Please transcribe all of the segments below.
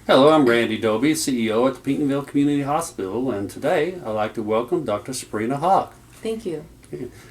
Hello, I'm Randall Dauby, CEO at the Pinckneyville Community Hospital, and today I'd like to welcome Dr. Sabrina Haque. Thank you.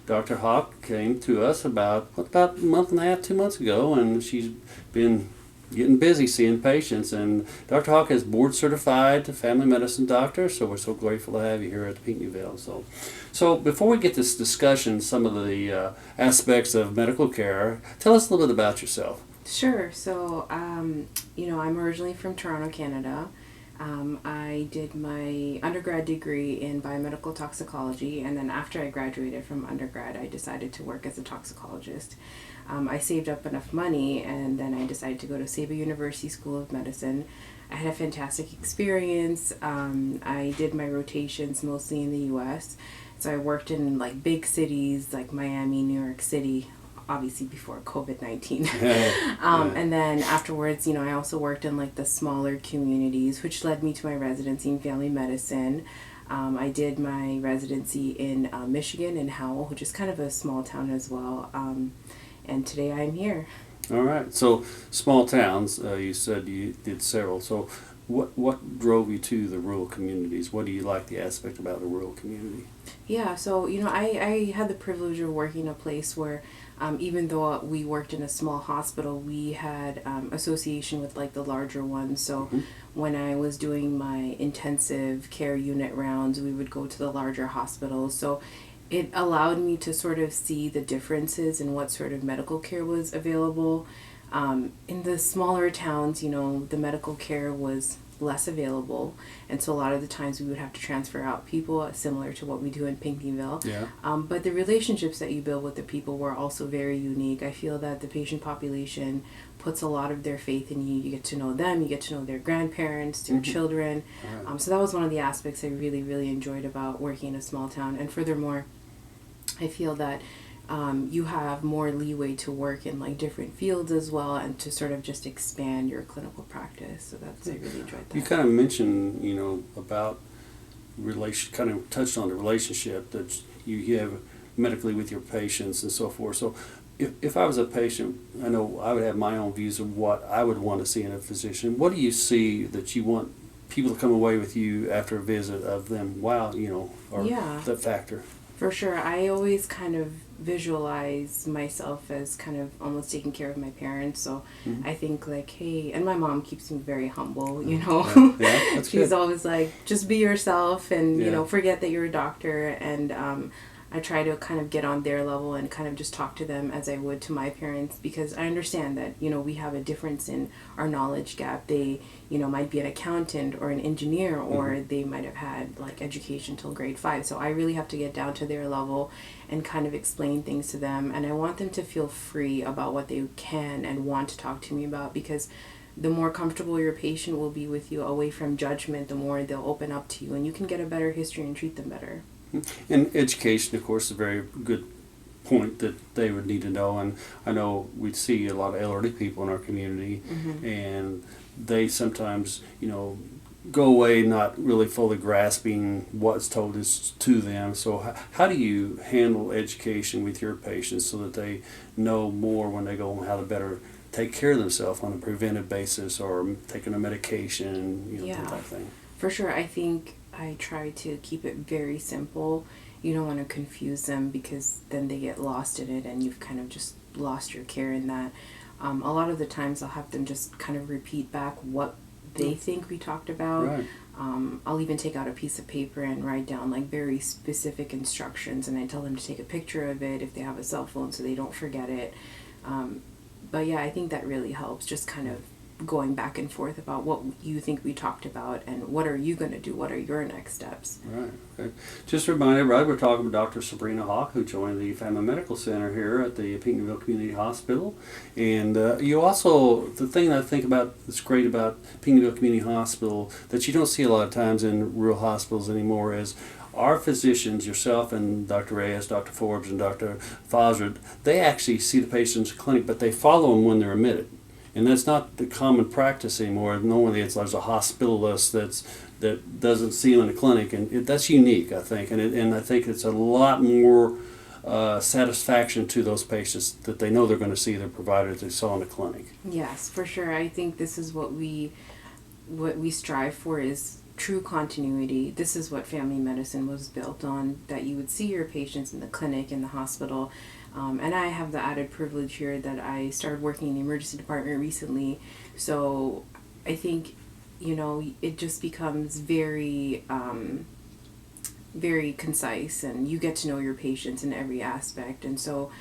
Dr. Haque came to us about a month and a half, 2 months ago, and she's been getting busy seeing patients. And Dr. Haque is board certified family medicine doctor, so we're so grateful to have you here at Pinckneyville. So before we get this discussion, some of the aspects of medical care, tell us a little bit about yourself. Sure. So, I'm originally from Toronto, Canada. I did my undergrad degree in biomedical toxicology, and then after I graduated from undergrad, I decided to work as a toxicologist. I saved up enough money, and then I decided to go to Sabrina University School of Medicine. I had a fantastic experience. I did my rotations mostly in the U.S., so I worked in big cities like Miami, New York City, obviously before COVID-19. And then afterwards, I also worked in the smaller communities, which led me to my residency in family medicine. I did my residency in Michigan, in Howell, which is kind of a small town as well. And today I'm here. All right. So small towns, you said you did several. So what drove you to the rural communities? What do you like the aspect about the rural community? Yeah, so, I had the privilege of working in a place where even though we worked in a small hospital, we had association with the larger ones. So when I was doing my intensive care unit rounds, we would go to the larger hospitals. So it allowed me to sort of see the differences in what sort of medical care was available. In the smaller towns, the medical care was less available, and so a lot of the times we would have to transfer out people, similar to what we do in Pinckneyville. Yeah. But the relationships that you build with the people were also very unique. I feel that the patient population puts a lot of their faith in you. You get to know them, you get to know their grandparents, their children. Right. So that was one of the aspects I really, really enjoyed about working in a small town. And furthermore, I feel that you have more leeway to work in different fields as well, and to sort of just expand your clinical practice. So I really enjoyed that. You kind of mentioned, about kind of touched on the relationship that you have medically with your patients and so forth. So if I was a patient, I know I would have my own views of what I would want to see in a physician. What do you see that you want people to come away with you after a visit of them? Wow, or the factor. For sure. I always kind of visualize myself as kind of almost taking care of my parents. So I think hey, and my mom keeps me very humble, Yeah, that's She's good. always just be yourself and, Yeah. forget that you're a doctor. And I try to kind of get on their level and kind of just talk to them as I would to my parents, because I understand that, we have a difference in our knowledge gap. They, might be an accountant or an engineer, or they might have had education till grade 5. So I really have to get down to their level and kind of explain things to them. And I want them to feel free about what they can and want to talk to me about, because the more comfortable your patient will be with you, away from judgment, the more they'll open up to you, and you can get a better history and treat them better. And education, of course, is a very good point that they would need to know. And I know we see a lot of elderly people in our community, and they sometimes, go away not really fully grasping what's told is to them. So how do you handle education with your patients so that they know more when they go home, how to better take care of themselves on a preventive basis, or taking a medication, that type of thing? For sure. I think I try to keep it very simple. You don't want to confuse them, because then they get lost in it and you've kind of just lost your care in that. A lot of the times I'll have them just kind of repeat back what they think we talked about. Right. I'll even take out a piece of paper and write down very specific instructions, and I tell them to take a picture of it if they have a cell phone so they don't forget it. But yeah, I think that really helps, just kind of going back and forth about what you think we talked about and what are you going to do, what are your next steps. Right. Okay. Just to remind everybody, we're talking with Dr. Sabrina Haque, who joined the Family Medical Center here at the Pinckneyville Community Hospital. And you also, the thing I think about that's great about Pinckneyville Community Hospital that you don't see a lot of times in rural hospitals anymore is our physicians, yourself and Dr. Reyes, Dr. Forbes, and Dr. Fosred, they actually see the patients in the clinic, but they follow them when they're admitted. And that's not the common practice anymore. Normally there's a hospitalist that doesn't see them in the clinic, and that's unique, I think. And I think it's a lot more satisfaction to those patients that they know they're going to see their provider that they saw in the clinic. Yes, for sure. I think this is what we what we strive for is true continuity. This is what family medicine was built on, that you would see your patients in the clinic, in the hospital. And I have the added privilege here that I started working in the emergency department recently. So I think, it just becomes very, very concise, and you get to know your patients in every aspect. And so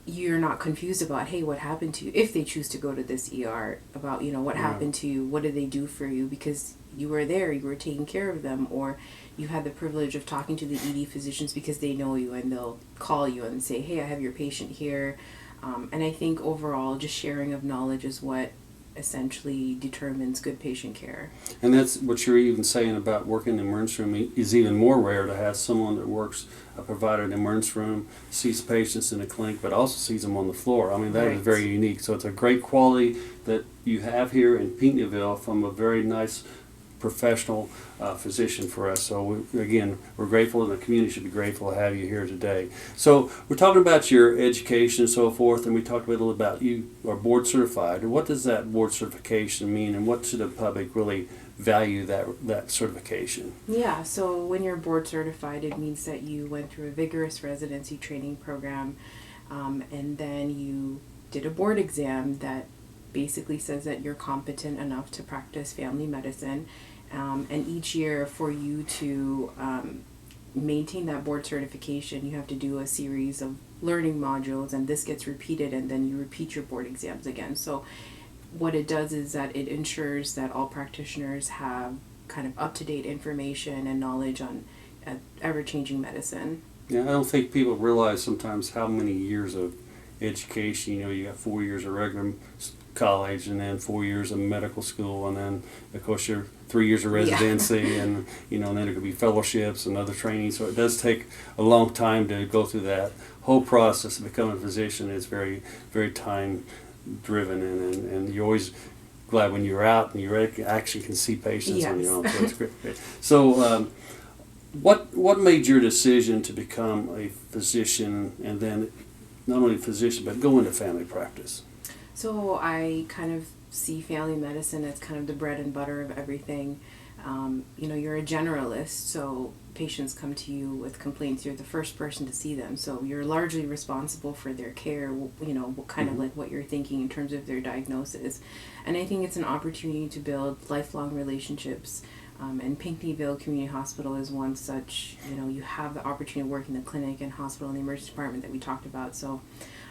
you're not confused about, hey, what happened to you, if they choose to go to this ER, about, what happened to you, what did they do for you, because you were there, you were taking care of them, or you had the privilege of talking to the ED physicians because they know you and they'll call you and say, hey, I have your patient here. And I think overall, just sharing of knowledge is what essentially determines good patient care. And that's what you're even saying about working in the emergency room is even more rare, to have someone that works, a provider in the emergency room, sees patients in the clinic, but also sees them on the floor. I mean, that is very unique. So it's a great quality that you have here in Pinckneyville from a very nice professional physician for us. So we're grateful, and the community should be grateful to have you here today. So we're talking about your education and so forth, and we talked a little about you are board certified. What does that board certification mean, and what should the public really value that certification? Yeah, so when you're board certified, it means that you went through a vigorous residency training program, and then you did a board exam that basically says that you're competent enough to practice family medicine. And each year, for you to maintain that board certification, you have to do a series of learning modules, and this gets repeated, and then you repeat your board exams again. So what it does is that it ensures that all practitioners have kind of up-to-date information and knowledge on ever-changing medicine. Yeah, I don't think people realize sometimes how many years of education. You got 4 years of regular college, and then 4 years of medical school, and then of course your 3 years of residency, and and then there could be fellowships and other training. So it does take a long time to go through that whole process of becoming a physician. It's very, very time driven, and you're always glad when you're out and you actually can see patients on your own. So it's great. So what made your decision to become a physician, and then not only a physician but go into family practice? So I kind of see family medicine as kind of the bread and butter of everything. You're a generalist, so patients come to you with complaints. You're the first person to see them, so you're largely responsible for their care. Kind of like what you're thinking in terms of their diagnosis. And I think it's an opportunity to build lifelong relationships. And Pinckneyville Community Hospital is one such. You have the opportunity to work in the clinic and hospital and the emergency department that we talked about. So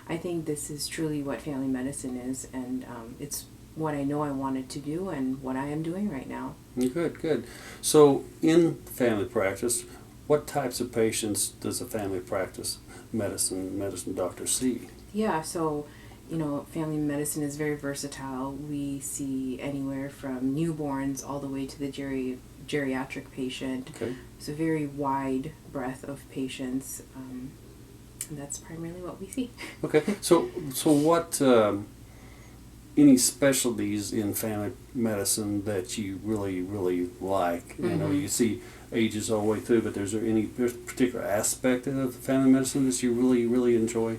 I think this is truly what family medicine is, and it's what I know I wanted to do and what I am doing right now. Good. So in family practice, what types of patients does a family practice medicine doctor see? Yeah, so family medicine is very versatile. We see anywhere from newborns all the way to the geriatric patient. Okay. It's a very wide breadth of patients. And that's primarily what we see. Okay, so what, any specialties in family medicine that you really, really like? Mm-hmm. You see ages all the way through, but there's any particular aspect of family medicine that you really, really enjoy?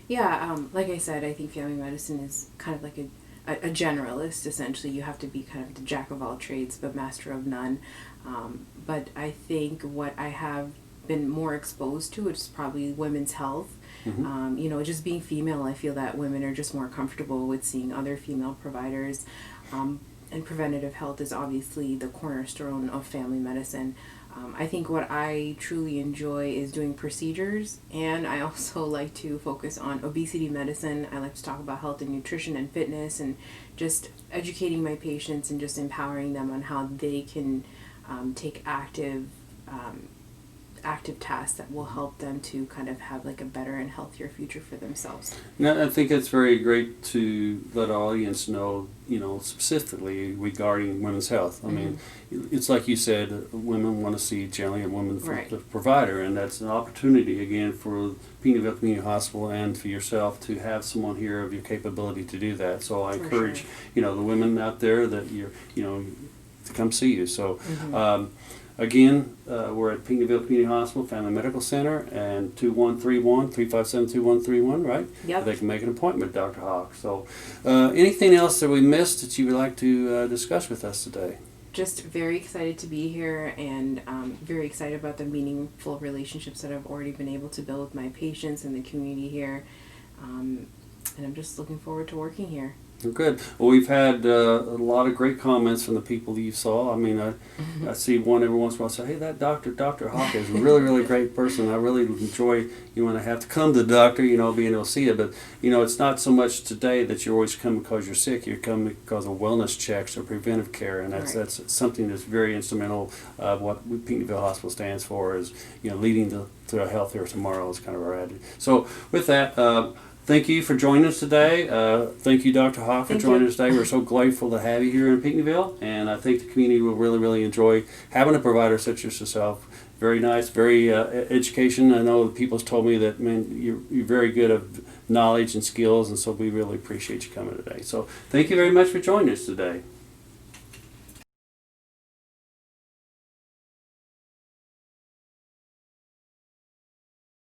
Yeah, like I said, I think family medicine is kind of like a generalist, essentially. You have to be kind of the jack of all trades, but master of none. But I think what I have been more exposed to is probably women's health. Mm-hmm. Just being female, I feel that women are just more comfortable with seeing other female providers. And preventative health is obviously the cornerstone of family medicine. I think what I truly enjoy is doing procedures, and I also like to focus on obesity medicine. I like to talk about health and nutrition and fitness, and just educating my patients and just empowering them on how they can take active tasks that will help them to kind of have like a better and healthier future for themselves. Now, I think it's very great to let our audience know, specifically regarding women's health. I mean, it's like you said, women want to see generally a woman the provider, and that's an opportunity again for Pinckneyville Community Hospital and for yourself to have someone here of your capability to do that. So I encourage, the women out there that to come see you. So. Again, we're at Pinckneyville Community Hospital Family Medical Center, and 2131-357-2131, right? Yep. They can make an appointment with Dr. Haque. So anything else that we missed that you would like to discuss with us today? Just very excited to be here, and very excited about the meaningful relationships that I've already been able to build with my patients and the community here. And I'm just looking forward to working here. Good. Well, we've had a lot of great comments from the people that you saw. I mean, I see one every once in a while say, hey, that Dr. Haque is a really, really great person. I really enjoy, when I have to come to the doctor, being able to see it. But, it's not so much today that you always come because you're sick. You come because of wellness checks or preventive care. And that's something that's very instrumental. What Pinckneyville Hospital stands for is, leading to a healthier tomorrow is kind of our attitude. So with that, thank you for joining us today. Thank you, Dr. Haque, for joining us today. We're so grateful to have you here in Pinckneyville, and I think the community will really, really enjoy having a provider such as yourself. Very nice, very education. I know the people's told me that, man, you're very good at knowledge and skills, and so we really appreciate you coming today. So thank you very much for joining us today.